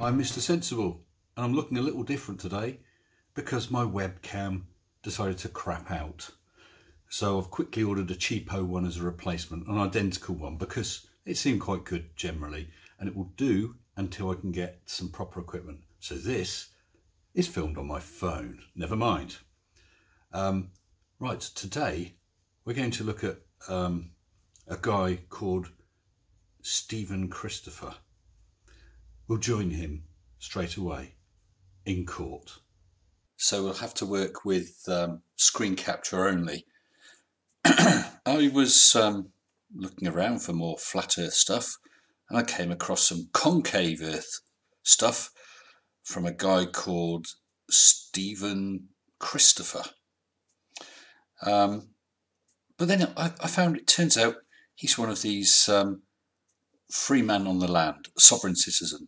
I'm Mr. Sensible, and I'm looking a little different today because my webcam decided to crap out. So I've quickly ordered a cheapo one as a replacement, an identical one, because it seemed quite good generally, and it will do until I can get some proper equipment. So this is filmed on my phone, never mind. Right, today we're going to look at a guy called Stephen Christopher. We'll join him straight away in court. So we'll have to work with screen capture only. I was looking around for more flat earth stuff, and I came across some concave earth stuff from a guy called Stephen Christopher. But then I found it turns out he's one of these free man on the land, sovereign citizen.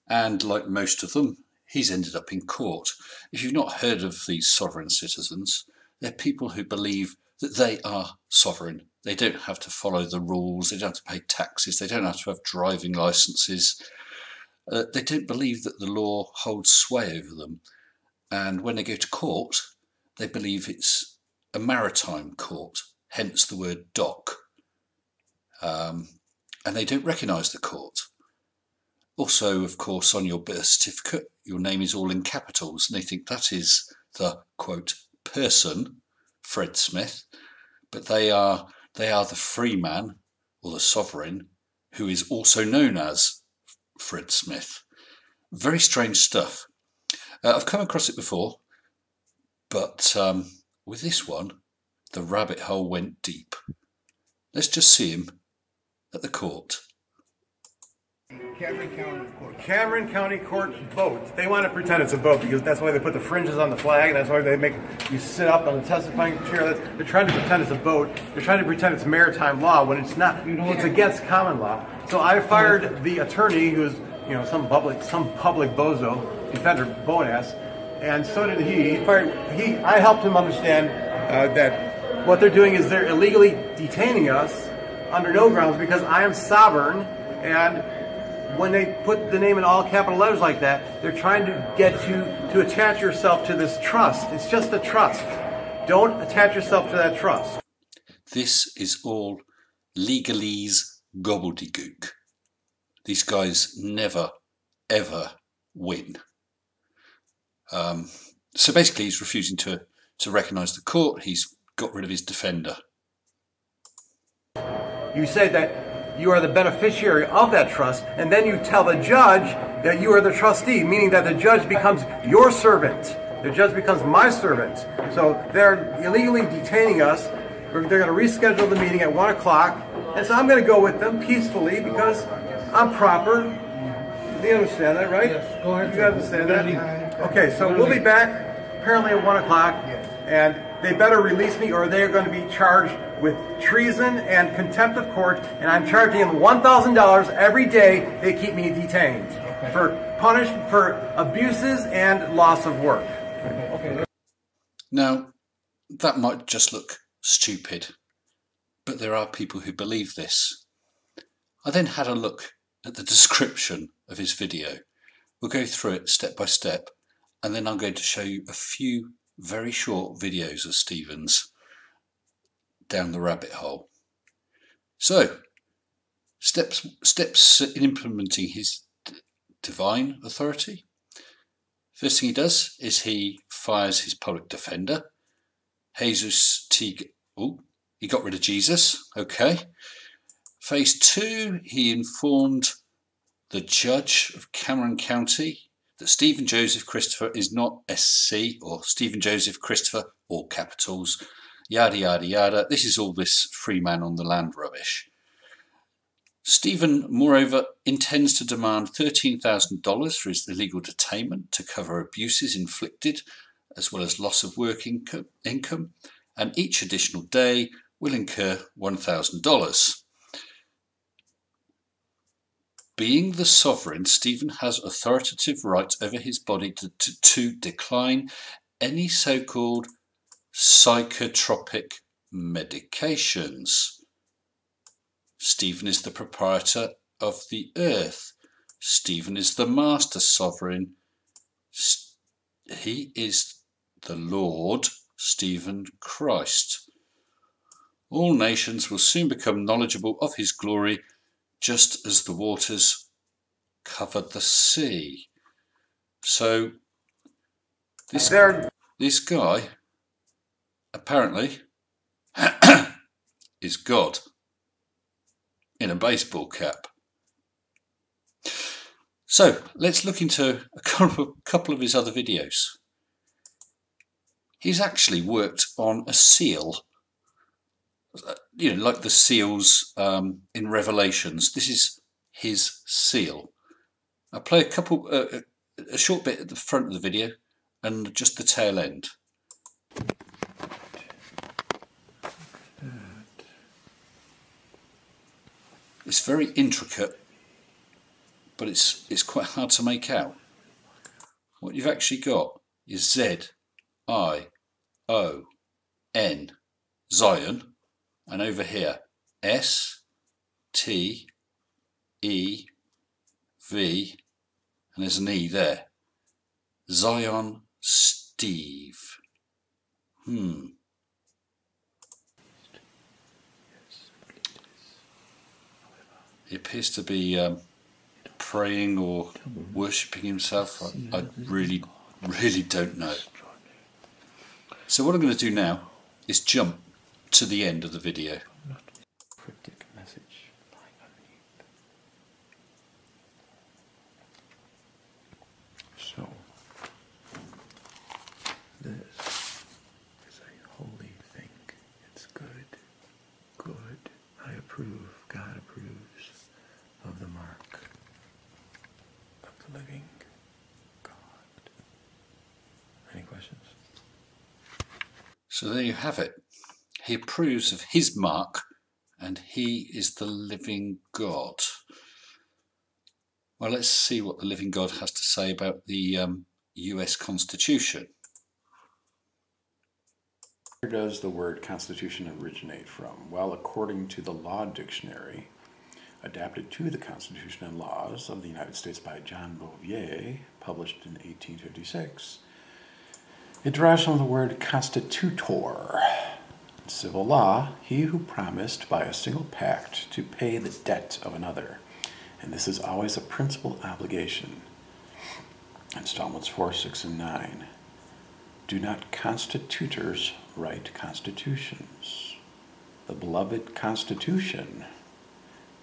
And like most of them, he's ended up in court. If you've not heard of these sovereign citizens, they're people who believe that they are sovereign. They don't have to follow the rules, they don't have to pay taxes, they don't have to have driving licenses. They don't believe that the law holds sway over them. And when they go to court, they believe it's a maritime court, hence the word dock. And they don't recognise the court. Also, of course, on your birth certificate, your name is all in capitals, and they think that is the, quote, person, Fred Smith, but they are the free man, or the sovereign, who is also known as Fred Smith. Very strange stuff. I've come across it before, but with this one, the rabbit hole went deep. Let's just see him at the court. Cameron County Court boat. They want to pretend it's a boat because that's why they put the fringes on the flag, and that's why they make you sit up on the testifying chair. They're trying to pretend it's a boat. They're trying to pretend it's maritime law when it's not. It's against common law. So I fired the attorney, who's some public bozo, defender, boat ass, and so did he. I helped him understand that what they're doing is they're illegally detaining us under no grounds because I am sovereign, and when they put the name in all capital letters like that, they're trying to get you to attach yourself to this trust. It's just a trust. Don't attach yourself to that trust. This is all legalese gobbledygook. These guys never, ever win. So basically he's refusing to recognise the court. He's got rid of his defender. You say that you are the beneficiary of that trust, and then you tell the judge that you are the trustee, meaning that the judge becomes your servant. The judge becomes my servant. So they're illegally detaining us. They're going to reschedule the meeting at 1 o'clock, and so I'm going to go with them peacefully because I'm proper. Do you understand that, right? Yes, go ahead. You understand that? Okay, so we'll be back apparently at 1 o'clock, and they better release me or they're going to be charged with treason and contempt of court, and I'm charging them $1,000 every day they keep me detained for abuses and loss of work. Okay. Now, that might just look stupid, but there are people who believe this. I then had a look at the description of his video. We'll go through it step by step, and then I'm going to show you a few very short videos of Stephen's down the rabbit hole. So, steps in implementing his divine authority. First thing he does is he fires his public defender, Jesus T. Oh, he got rid of Jesus. Okay. Phase 2, he informed the judge of Cameron County that Stephen Joseph Christopher is not SC or Stephen Joseph Christopher, all capitals, yada yada yada. This is all this free man on the land rubbish. Stephen, moreover, intends to demand $13,000 for his illegal detainment to cover abuses inflicted, as well as loss of work income, and each additional day will incur $1,000. Being the sovereign, Stephen has authoritative right over his body to decline any so-called psychotropic medications. Stephen is the proprietor of the earth, Stephen is the master sovereign. He is the Lord Stephen Christ. All nations will soon become knowledgeable of his glory, just as the waters covered the sea. So this guy apparently is God in a baseball cap. So let's look into a couple of his other videos. He's actually worked on a seal, you know, like the seals in Revelations. This is his seal. I'll play a short bit at the front of the video and just the tail end. It's very intricate, but it's quite hard to make out. What you've actually got is Z-I-O-N, Zion, and over here S-T-E-V, and there's an E there. Zion Steve. He appears to be praying or worshipping himself. I really don't know. So what I'm going to do now is jump to the end of the video. Cryptic message lying underneath. So, this is a holy thing. It's good. Good. I approve. God approves of the mark of the living God. Any questions? So there you have it. He approves of his mark, and he is the living God. Well, let's see what the living God has to say about the US Constitution. Where does the word Constitution originate from? Well, according to the Law Dictionary, adapted to the Constitution and Laws of the United States by John Bouvier, published in 1856, it derives from the word constitutor. In civil law, he who promised by a single pact to pay the debt of another, and this is always a principal obligation. Installments 4, 6, and 9. Do not constitutors write constitutions? The beloved Constitution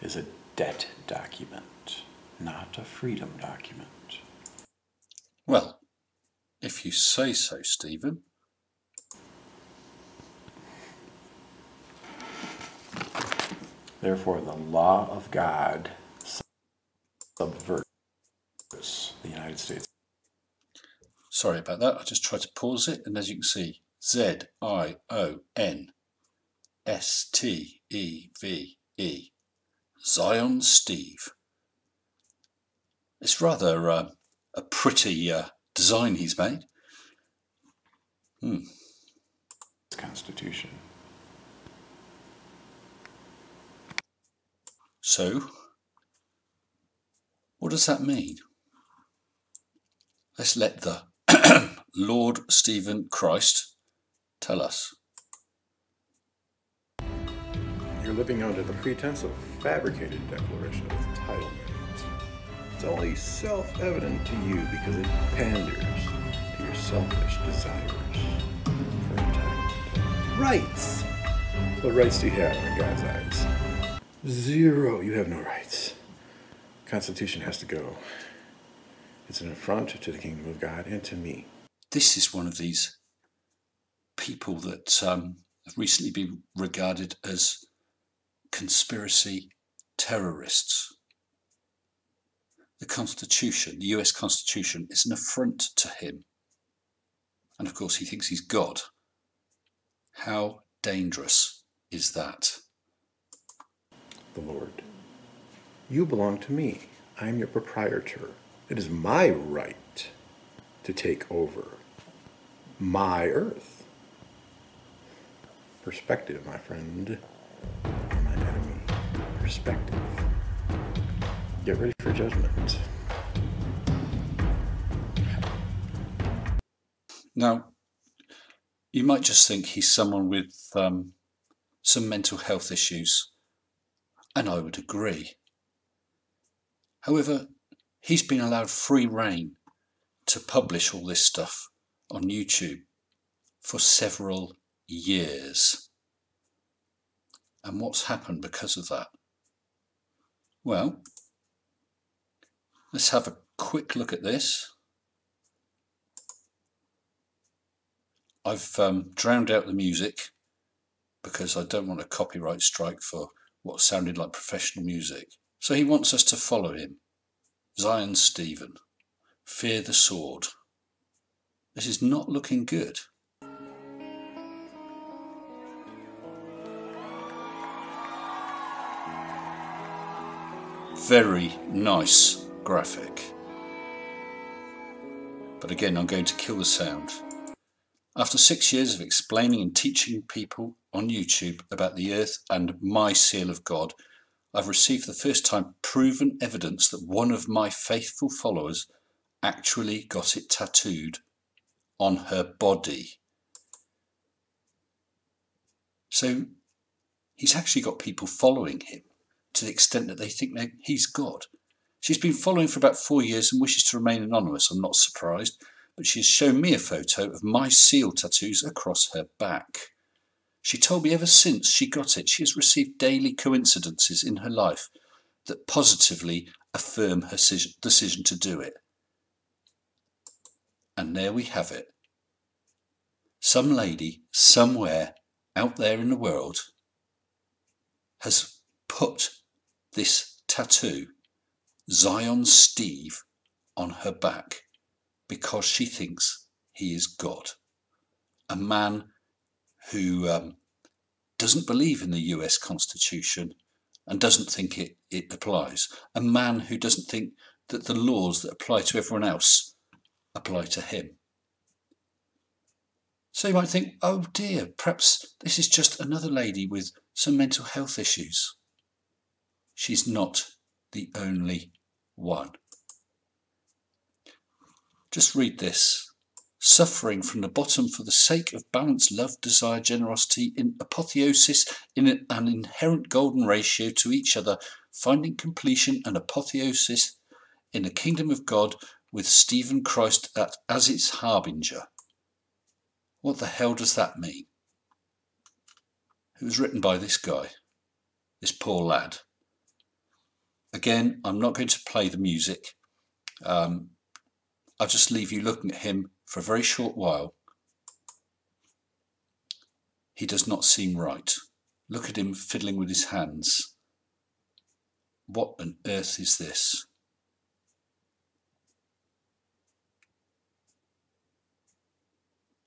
is a debt document, not a freedom document. Well, if you say so, Stephen. Therefore, the law of God subverts the United States. Sorry about that. I just tried to pause it, and as you can see, Z-I-O-N-S-T-E-V-E. Zion Steve. It's rather a pretty design he's made. Constitution. So, what does that mean? Let's let the Lord Stephen Christ tell us. You're living under the pretense of a fabricated declaration of entitlement. It's only self-evident to you because it panders to your selfish desires for entitlement. Rights! What rights do you have in God's eyes? Zero. You have no rights. Constitution has to go. It's an affront to the kingdom of God and to me. This is one of these people that have recently been regarded as conspiracy terrorists. The Constitution, the US Constitution, is an affront to him. And of course he thinks he's God. How dangerous is that? The Lord. You belong to me. I am your proprietor. It is my right to take over my earth. Perspective, my friend, or my enemy. Perspective. Get ready for judgment. Now, you might just think he's someone with some mental health issues, and I would agree. However, he's been allowed free rein to publish all this stuff on YouTube for several years. And what's happened because of that? Well, let's have a quick look at this. I've drowned out the music because I don't want a copyright strike for what sounded like professional music. So he wants us to follow him. Zion Stephen, fear the sword. This is not looking good. Very nice graphic. But again, I'm going to kill the sound. After 6 years of explaining and teaching people on YouTube about the earth and my seal of God, I've received for the first time proven evidence that one of my faithful followers actually got it tattooed on her body. So he's actually got people following him to the extent that they think he's God. She's been following for about 4 years and wishes to remain anonymous. I'm not surprised, but she has shown me a photo of my seal tattoos across her back. She told me ever since she got it, she has received daily coincidences in her life that positively affirm her decision to do it. And there we have it. Some lady somewhere out there in the world has put this tattoo, Zion Steve, on her back because she thinks he is God. A man who doesn't believe in the US Constitution and doesn't think it applies. A man who doesn't think that the laws that apply to everyone else apply to him. So you might think, oh dear, perhaps this is just another lady with some mental health issues. She's not the only one. Just read this. Suffering from the bottom for the sake of balanced love, desire, generosity, in apotheosis in an inherent golden ratio to each other, finding completion and apotheosis in the kingdom of God with Stephen Christ as its harbinger. What the hell does that mean? It was written by this guy, this poor lad. Again, I'm not going to play the music. I'll just leave you looking at him for a very short while. He does not seem right. Look at him fiddling with his hands. What on earth is this?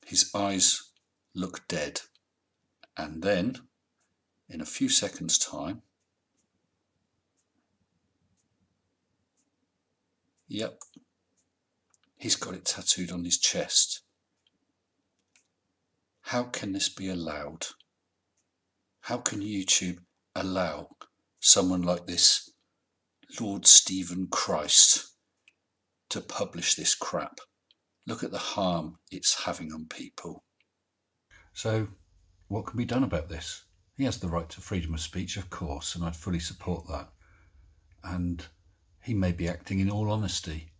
His eyes look dead. And then, in a few seconds' time, yep, he's got it tattooed on his chest. How can this be allowed? How can YouTube allow someone like this, Lord Stephen Christ, to publish this crap? Look at the harm it's having on people. So, what can be done about this? He has the right to freedom of speech, of course, and I'd fully support that. And he may be acting in all honesty,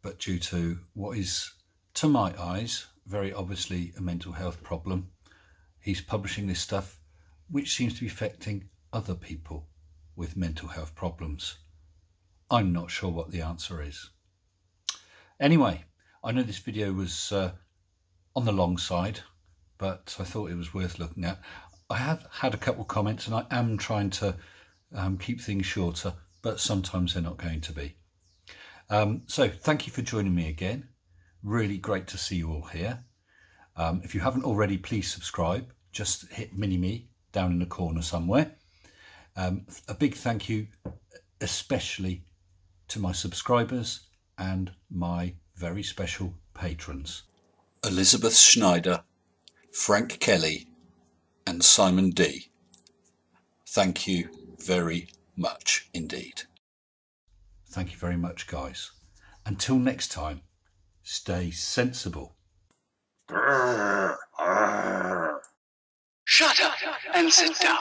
but due to what is, to my eyes, very obviously a mental health problem, he's publishing this stuff which seems to be affecting other people with mental health problems. I'm not sure what the answer is. Anyway, I know this video was on the long side, but I thought it was worth looking at. I have had a couple of comments and I am trying to keep things shorter, but sometimes they're not going to be. So thank you for joining me again. Really great to see you all here. If you haven't already, please subscribe. Just hit mini-me down in the corner somewhere. A big thank you especially to my subscribers and my very special patrons. Elizabeth Schneider, Frank Kelly and Simon D. Thank you very much indeed. Thank you very much, guys. Until next time, stay sensible. Shut up and sit down.